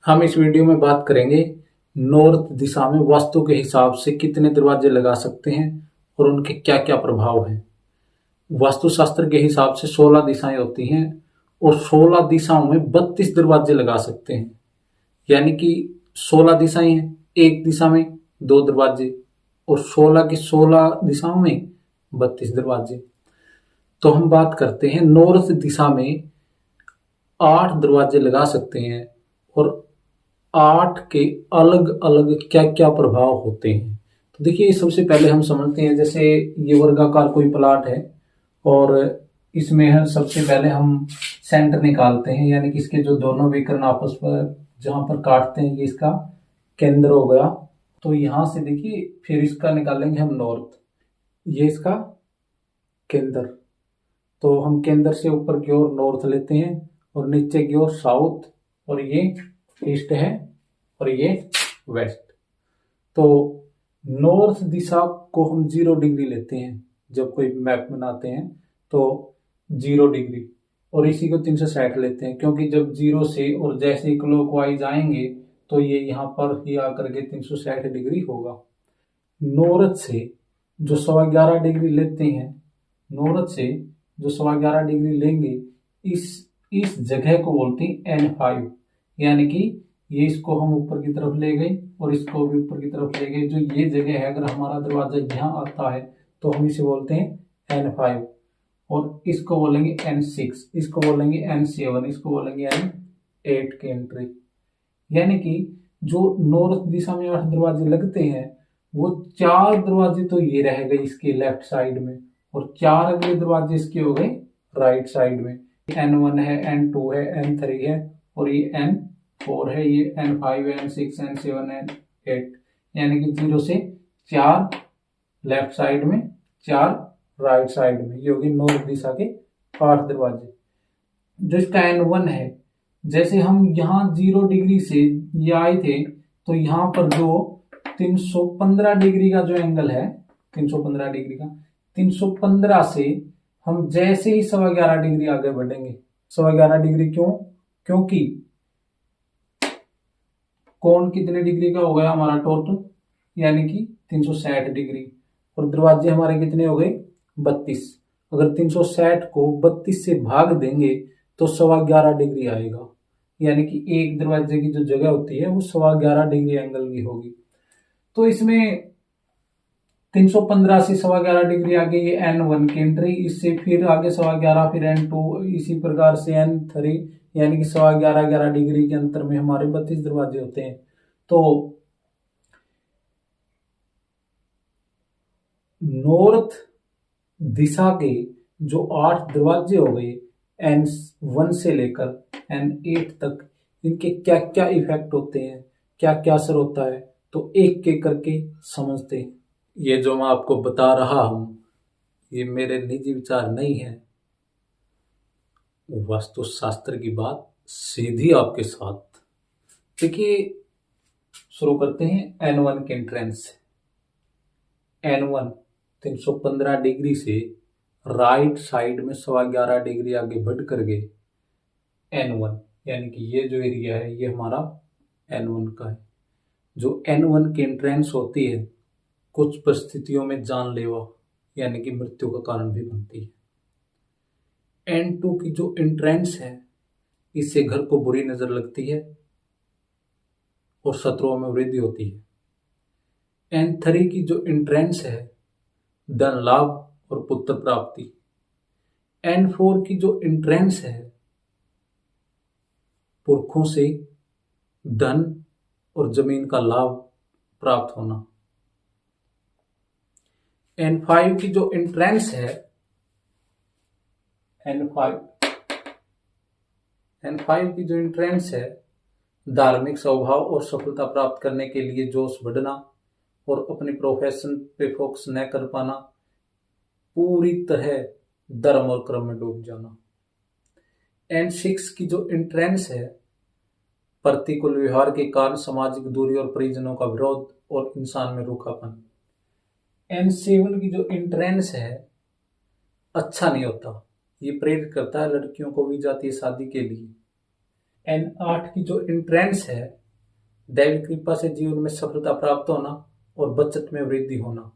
हम इस वीडियो में बात करेंगे नॉर्थ दिशा में वास्तु के हिसाब से कितने दरवाजे लगा सकते हैं और उनके क्या क्या प्रभाव हैं। वास्तुशास्त्र के हिसाब से 16 दिशाएं होती हैं और 16 दिशाओं में 32 दरवाजे लगा सकते हैं। यानी कि 16 दिशाएं हैं, एक दिशा में 2 दरवाजे और 16 की 16 दिशाओं में 32 दरवाजे। तो हम बात करते हैं नॉर्थ दिशा में 8 दरवाजे लगा सकते हैं और 8 के अलग अलग क्या क्या प्रभाव होते हैं। तो देखिए, सबसे पहले हम समझते हैं, जैसे ये वर्गाकार कोई प्लाट है और इसमें है सबसे पहले हम सेंटर निकालते हैं, यानी कि इसके जो दोनों विकर्ण आपस पर जहां पर काटते हैं ये इसका केंद्र हो गया। तो यहां से देखिए फिर इसका निकालेंगे हम नॉर्थ, ये इसका केंद्र। तो हम केंद्र से ऊपर की ओर नॉर्थ लेते हैं और नीचे की ओर साउथ, और ये ईस्ट है और ये वेस्ट। तो नॉर्थ दिशा को हम 0 डिग्री लेते हैं जब कोई मैप बनाते हैं, तो 0 डिग्री, और इसी को 360 लेते हैं, क्योंकि जब 0 से और जैसे ही क्लॉकवाइज आएंगे तो ये यहाँ पर ही आकर के 360 डिग्री होगा। नॉर्थ से जो 11.25 डिग्री लेते हैं, नॉर्थ से जो 11.25 डिग्री लेंगे, इस जगह को बोलते हैं N5। यानी कि ये इसको हम ऊपर की तरफ ले गए और इसको भी ऊपर की तरफ ले गए। जो ये जगह है, अगर हमारा दरवाजा यहाँ आता है तो हम इसे बोलते हैं N5, और इसको बोलेंगे N6, इसको बोलेंगे N7, इसको बोलेंगे N8 की एंट्री। यानी कि जो नॉर्थ दिशा में 8 दरवाजे लगते हैं, वो 4 दरवाजे तो ये रह गए इसके लेफ्ट साइड में, और 4 अगले दरवाजे इसके हो गए राइट साइड में। N1 है, N2 है, N3 है और ये N4 है, ये N5 है, N6, N7, N8। यानी कि 0 से 4 लेफ्ट साइड में, 4 राइट साइड में, ये होगी नॉर्थ दिशा के 8 दरवाजे। जो इसका N1 है, जैसे हम यहाँ 0 डिग्री से ये आए थे, तो यहाँ पर जो 315 डिग्री का जो एंगल है, 315 डिग्री का, 315 से हम जैसे ही 11.25 डिग्री आगे बढ़ेंगे। 11.25 डिग्री क्यों? क्योंकि कोण कितने डिग्री का हो गया हमारा टोटल, यानी कि 360 डिग्री, और दरवाजे हमारे कितने हो गए 32। अगर 360 को 32 से भाग देंगे तो 11.25 डिग्री आएगा। यानी कि एक दरवाजे की जो जगह होती है वो 11.25 डिग्री एंगल की होगी। तो इसमें 315 से 11.25 डिग्री आगे ये N1 की एंट्री, इससे फिर आगे 11.25, फिर N2, इसी प्रकार से N3, यानी कि 11.25 डिग्री के अंतर में हमारे 32 दरवाजे होते हैं। तो नॉर्थ दिशा के जो 8 दरवाजे हो गए, N1 से लेकर N8 तक, इनके क्या क्या इफेक्ट होते हैं, क्या क्या असर होता है, तो एक एक करके समझते हैं। ये जो मैं आपको बता रहा हूं, ये मेरे निजी विचार नहीं है, वास्तुशास्त्र की बात सीधी आपके साथ। देखिए, शुरू करते हैं N1 के एंट्रेंस से। N1 315 डिग्री से राइट साइड में 11.25 डिग्री आगे बढ़ कर गए N1, यानी कि ये जो एरिया है ये हमारा N1 का है। जो N1 की एंट्रेंस होती है, कुछ परिस्थितियों में जानलेवा यानी कि मृत्यु का कारण भी बनती है। N2 की जो एंट्रेंस है, इससे घर को बुरी नजर लगती है और शत्रुओं में वृद्धि होती है। N3 की जो एंट्रेंस है, धन लाभ और पुत्र प्राप्ति। N4 की जो एंट्रेंस है, पुरखों से धन और जमीन का लाभ प्राप्त होना। N5 की जो एंट्रेंस है, N5 की जो एंट्रेंस है, धार्मिक स्वभाव और सफलता प्राप्त करने के लिए जोश बढ़ना और अपने प्रोफेशन पे फोकस न कर पाना, पूरी तरह धर्म और कर्म में डूब जाना। N6 की जो एंट्रेंस है, प्रतिकूल व्यवहार के कारण सामाजिक दूरी और परिजनों का विरोध और इंसान में रूखापन। N7 की जो एंट्रेंस है, अच्छा नहीं होता, ये प्रेरित करता है लड़कियों को भी जाती है शादी के लिए। एंड 8 की जो एंट्रेंस है, दैविक कृपा से जीवन में सफलता प्राप्त होना और बचत में वृद्धि होना।